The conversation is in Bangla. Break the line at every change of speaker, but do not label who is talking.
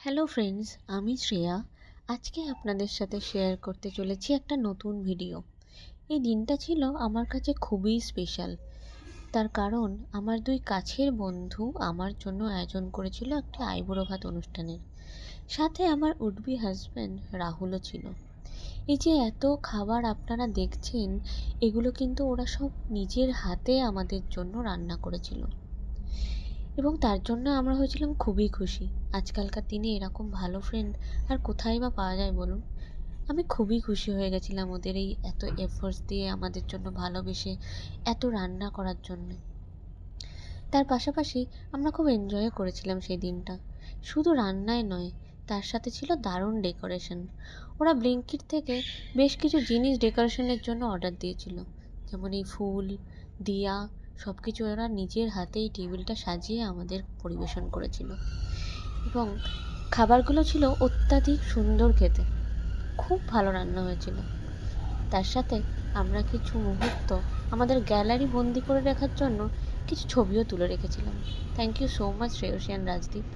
হ্যালো ফ্রেন্ডস, আমি শ্রেয়া। আজকে আপনাদের সাথে শেয়ার করতে চলেছি একটা নতুন ভিডিও। এই দিনটা ছিল আমার কাছে খুবই স্পেশাল। তার কারণ আমার দুই কাছের বন্ধু আমার জন্য আয়োজন করেছিল একটি আইবুড়ো ভাত অনুষ্ঠানের। সাথে আমার উডবি হাজব্যান্ড রাহুলও ছিল। এই যে এত খাবার আপনারা দেখছেন, এগুলো কিন্তু ওরা সব নিজের হাতে আমাদের জন্য রান্না করেছিল, এবং তার জন্য আমরা হয়েছিলাম খুবই খুশি। আজকালকার দিনে এরকম ভালো ফ্রেন্ড আর কোথায় বা পাওয়া যায় বলুন। আমি খুবই খুশি হয়ে গেছিলাম ওদের এই এত এফোর্টস দিয়ে আমাদের জন্য ভালোবেসে এত রান্না করার জন্য। তার পাশাপাশি আমরা খুব এনজয়ও করেছিলাম সেই দিনটা। শুধু রান্নায় নয়, তার সাথে ছিল দারুণ ডেকোরেশন। ওরা ব্লিঙ্কিট থেকে বেশ কিছু জিনিস ডেকোরেশনের জন্য অর্ডার দিয়েছিল, যেমন এই ফুল, দিয়া, সব কিছু ওরা নিজের হাতেই টেবিলটা সাজিয়ে আমাদের পরিবেশন করেছিল। এবং খাবারগুলো ছিল অত্যাধিক সুন্দর খেতে, খুব ভালো রান্না হয়েছিল। তার সাথে আমরা কিছু মুহূর্ত আমাদের গ্যালারি বন্দি করে রাখার জন্য কিছু ছবিও তুলে রেখেছিলাম। Thank you so much Shreyasi and Rajdeep.